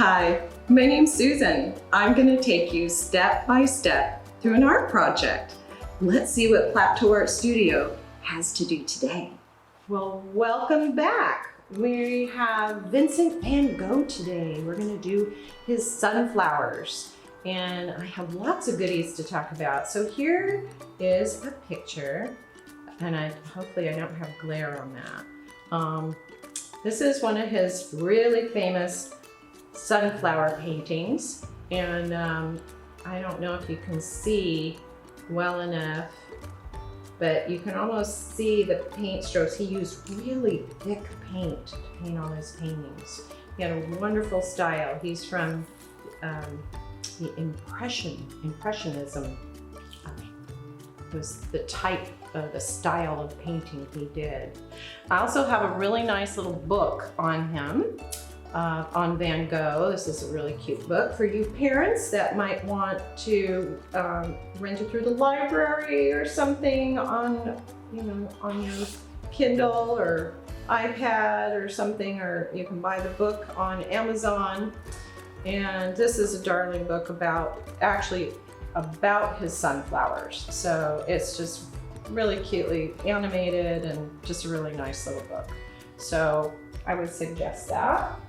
Hi, my name's Susan. I'm going to take you step by step through an art project. Let's see what Plateau Art Studio has to do today. Well, welcome back. We have Vincent van Gogh today. We're going to do his sunflowers, and I have lots of goodies to talk about. So here is a picture, and hopefully I don't have glare on that. This is one of his really famous sunflower paintings, and I don't know if you can see well enough, but you can almost see the paint strokes. He used really thick paint to paint all his paintings. He had a wonderful style. He's from the Impressionism. Was the type of the style of painting he did. I also have a really nice little book on him, on Van Gogh. This is a really cute book for you parents that might want to rent it through the library or something on, on your Kindle or iPad or something, or you can buy the book on Amazon. And this is a darling book about his sunflowers. So it's just really cutely animated and just a really nice little book. So I would suggest that.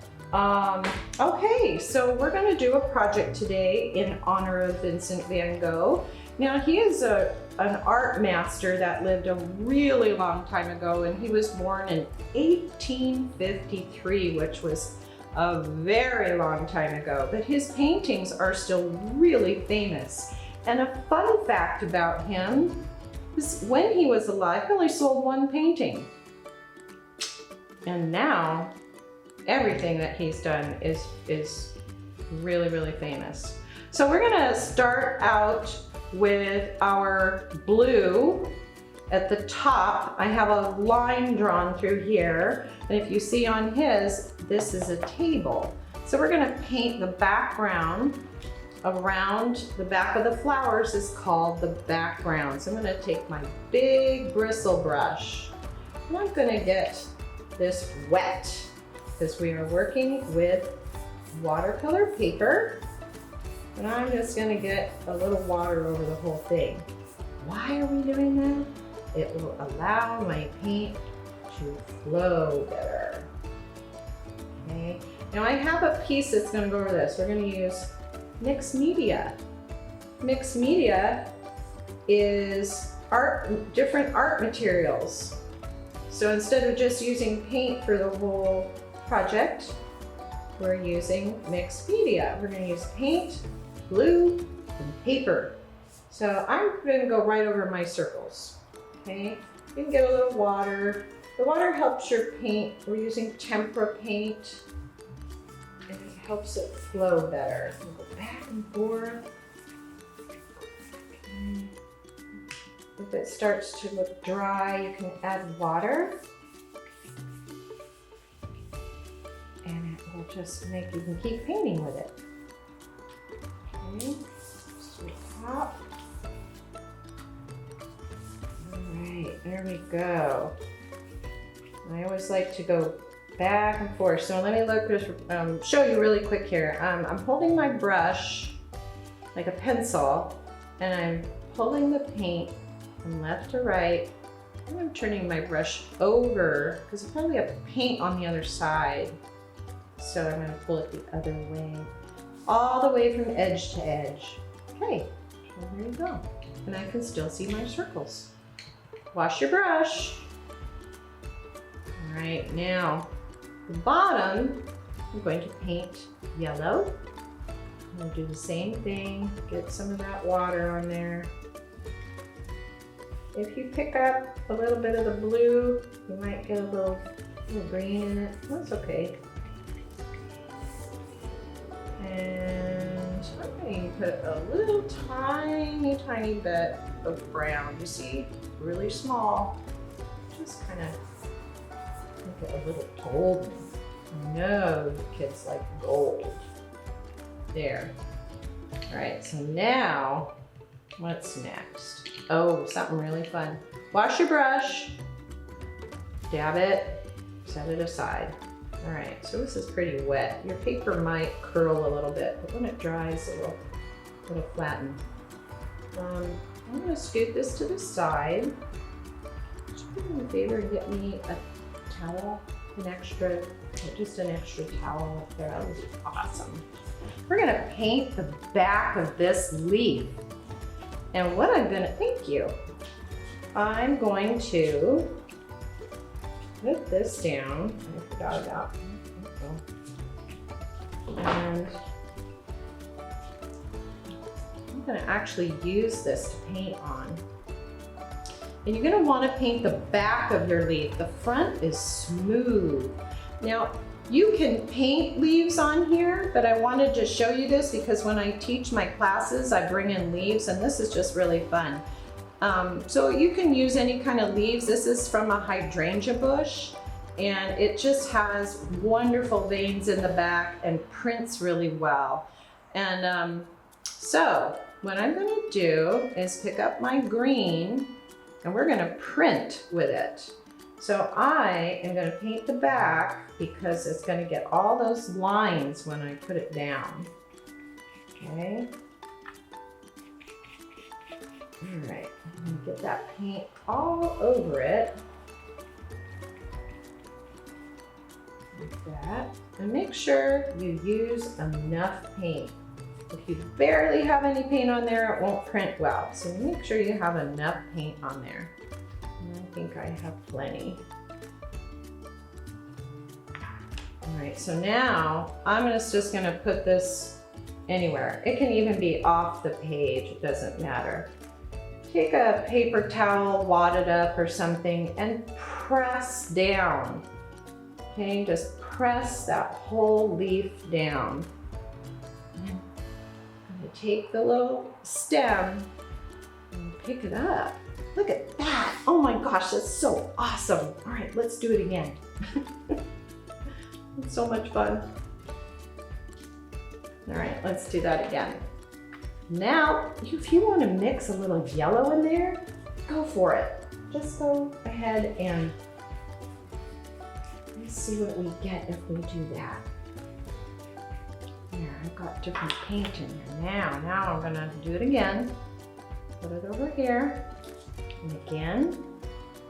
Okay, so we're going to do a project today in honor of Vincent van Gogh. Now, he is an art master that lived a really long time ago, and he was born in 1853, which was a very long time ago, but his paintings are still really famous. And a fun fact about him is when he was alive, he only sold one painting. And now everything that he's done is really, really famous. So we're gonna start out with our blue. At the top, I have a line drawn through here. And if you see on his, this is a table. So we're gonna paint the background around the back of the flowers is called the background. So I'm gonna take my big bristle brush and I'm gonna get this wet because we are working with watercolor paper. And I'm just gonna get a little water over the whole thing. Why are we doing that? It will allow my paint to flow better. Okay, now I have a piece that's gonna go over this. We're gonna use mixed media. Mixed media is different art materials. So instead of just using paint for the whole project, we're using mixed media. We're gonna use paint, glue, and paper. So I'm gonna go right over my circles. Okay, you can get a little water. The water helps your paint. We're using tempera paint, and it helps it flow better. We'll go back and forth. Okay. If it starts to look dry, you can add water. And it will just make, you can keep painting with it. Okay, so top. There we go. I always like to go back and forth. So let me show you really quick here. I'm holding my brush like a pencil, and I'm pulling the paint from left to right. And I'm turning my brush over because I probably have paint on the other side. So I'm going to pull it the other way, all the way from edge to edge. Okay, so there you go. And I can still see my circles. Wash your brush. All right, now the bottom, I'm going to paint yellow. I'm going to do the same thing, get some of that water on there. If you pick up a little bit of the blue, you might get a little green in it. That's okay. And I'm going to put a little tiny bit of brown. You see, really small. Just kind of make it a little golden. I know kids like gold. There. All right, so now, what's next? Oh, something really fun. Wash your brush, dab it, set it aside. All right, so this is pretty wet. Your paper might curl a little bit, but when it dries, it'll flatten. I'm gonna scoot this to the side. Just do me a favor and get me a towel, just an extra towel up there. That would be awesome. We're gonna paint the back of this leaf. And what thank you. I'm going to put this down. I forgot about. And I'm gonna actually use this to paint on. And you're gonna wanna paint the back of your leaf. The front is smooth. Now, you can paint leaves on here, but I wanted to show you this because when I teach my classes, I bring in leaves, and this is just really fun. So you can use any kind of leaves. This is from a hydrangea bush, and it just has wonderful veins in the back and prints really well. And so what I'm gonna do is pick up my green, and we're gonna print with it. So I am gonna paint the back because it's gonna get all those lines when I put it down. Okay. All right, I'm gonna get that paint all over it. Like that. And make sure you use enough paint. If you barely have any paint on there, it won't print well. So make sure you have enough paint on there. And I think I have plenty. All right, so now I'm just gonna put this anywhere. It can even be off the page, it doesn't matter. Take a paper towel, wad it up or something, and press down. Okay, just press that whole leaf down. I'm gonna take the little stem and pick it up. Look at that. Oh my gosh, that's so awesome. All right, let's do it again. It's so much fun. All right, let's do that again. Now, if you want to mix a little yellow in there, go for it. Just go ahead and let's see what we get if we do that. There, I've got different paint in there. Now I'm gonna do it again. Put it over here. And again,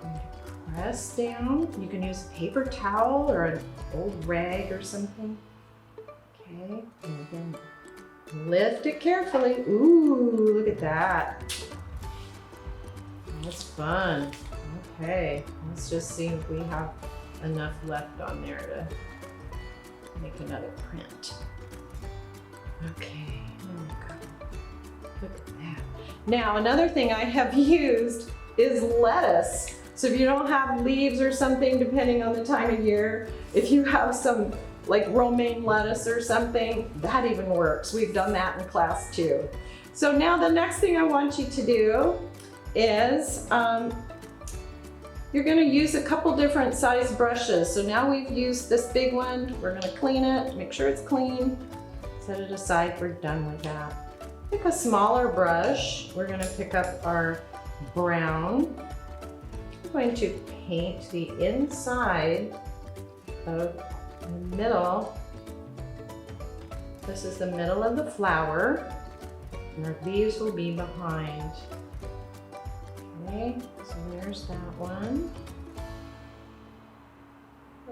I'm going to press down. You can use a paper towel or an old rag or something. Okay, and again, lift it carefully. Ooh, look at that. That's fun. Okay, let's just see if we have enough left on there to make another print. Okay, there we go. Look at that. Now, another thing I have used is lettuce. So if you don't have leaves or something, depending on the time of year, if you have some like romaine lettuce or something, that even works. We've done that in class too. So now the next thing I want you to do is you're gonna use a couple different size brushes. So now we've used this big one. We're gonna clean it, make sure it's clean. Set it aside, we're done with that. Pick a smaller brush. We're gonna pick up our brown. I'm going to paint the inside of the middle. This is the middle of the flower, and our leaves will be behind. Okay, so there's that one.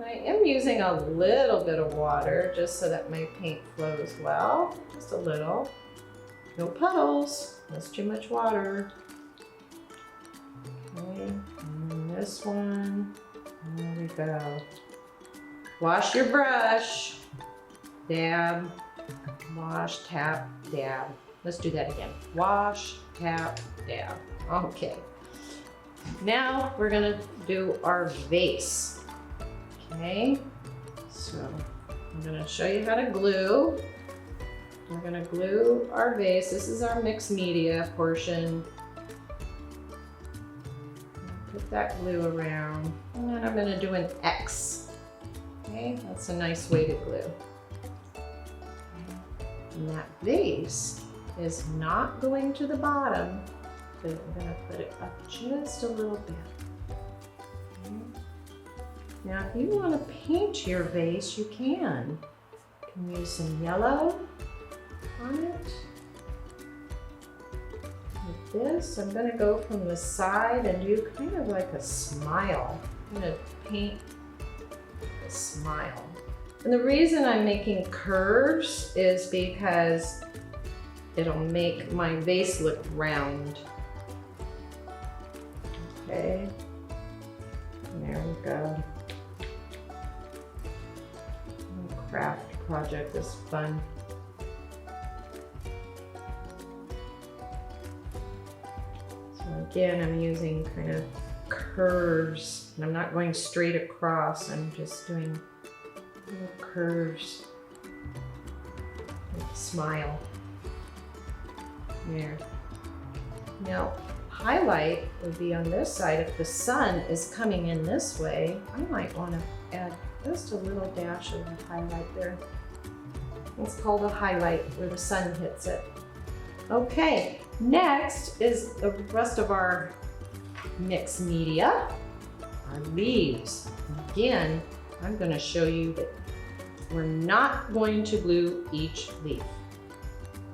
I am using a little bit of water just so that my paint flows well, just a little. No puddles, that's too much water. Okay, and then this one, there we go. Wash your brush, dab, wash, tap, dab. Let's do that again. Wash, tap, dab. Okay. Now we're gonna do our vase. Okay, so I'm gonna show you how to glue. We're gonna glue our vase. This is our mixed media portion. Put that glue around, and then I'm gonna do an X. Okay, that's a nice way to glue. And that vase is not going to the bottom, but I'm gonna put it up just a little bit. Okay. Now, if you want to paint your vase, you can. You can use some yellow on it. Like this. I'm going to go from the side and do kind of like a smile. I'm going to paint a smile. And the reason I'm making curves is because it'll make my vase look round. Okay. There we go. Craft project is fun. So again, I'm using kind of curves, and I'm not going straight across. I'm just doing little curves. Like a smile. There. Now, highlight would be on this side. If the sun is coming in this way, I might want to add just a little dash of a highlight there. It's called a highlight where the sun hits it. Okay, next is the rest of our mixed media, our leaves. Again, I'm going to show you that we're not going to glue each leaf.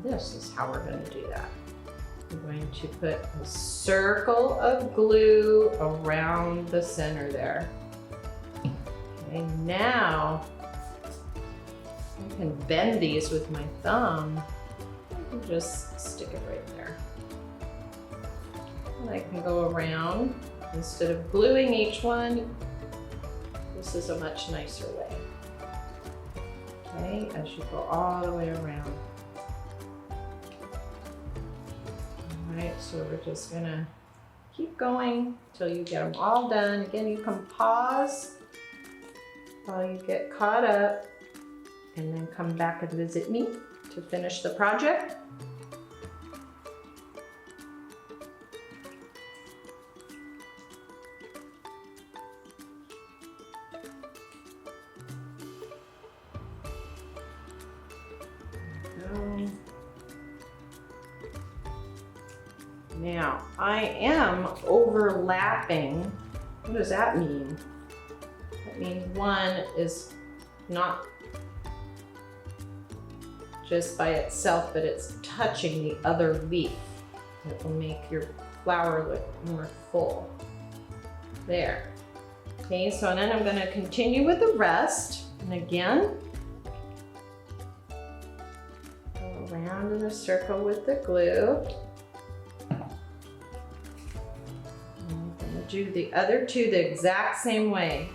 This is how we're going to do that. We're going to put a circle of glue around the center there. Okay, now I can bend these with my thumb and just stick it right there. And I can go around. Instead of gluing each one, this is a much nicer way. Okay, as you go all the way around. All right, so we're just gonna keep going until you get them all done. Again, you can pause while you get caught up and then come back and visit me to finish the project. Now, I am overlapping. What does that mean? That means one is not just by itself, but it's touching the other leaf. It will make your flower look more full. There. Okay, so then I'm going to continue with the rest. And again, go around in a circle with the glue. Do the other two the exact same way.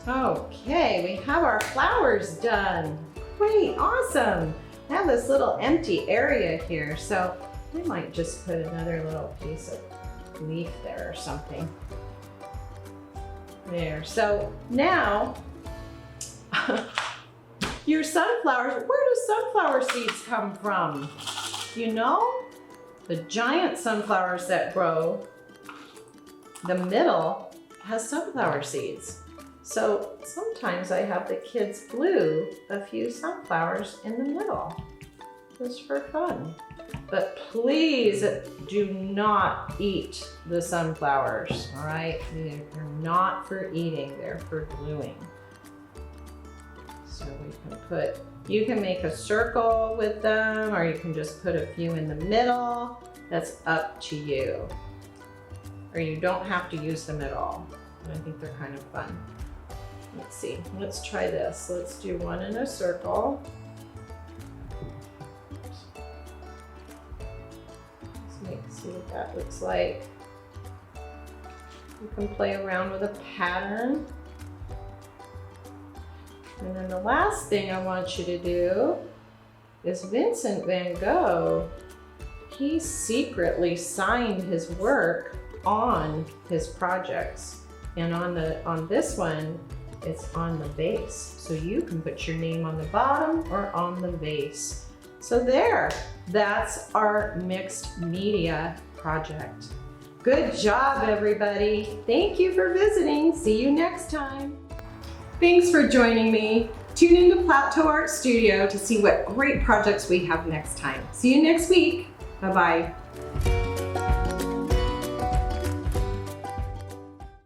Okay, we have our flowers done. Great, awesome. I have this little empty area here, so I might just put another little piece of leaf there or something. There, so now, your sunflowers, where do sunflower seeds come from? You know, the giant sunflowers that grow the middle has sunflower seeds. So sometimes I have the kids glue a few sunflowers in the middle, just for fun. But please do not eat the sunflowers, all right? They're not for eating, they're for gluing. So you can make a circle with them, or you can just put a few in the middle. That's up to you. Or you don't have to use them at all. I think they're kind of fun. Let's see, let's try this. Let's do one in a circle. Let's see what that looks like. You can play around with a pattern. And then the last thing I want you to do is Vincent van Gogh, he secretly signed his work on his projects. And on this one, it's on the vase. So you can put your name on the bottom or on the vase. So there, that's our mixed media project. Good job, everybody. Thank you for visiting. See you next time. Thanks for joining me. Tune into Plateau Art Studio to see what great projects we have next time. See you next week. Bye-bye.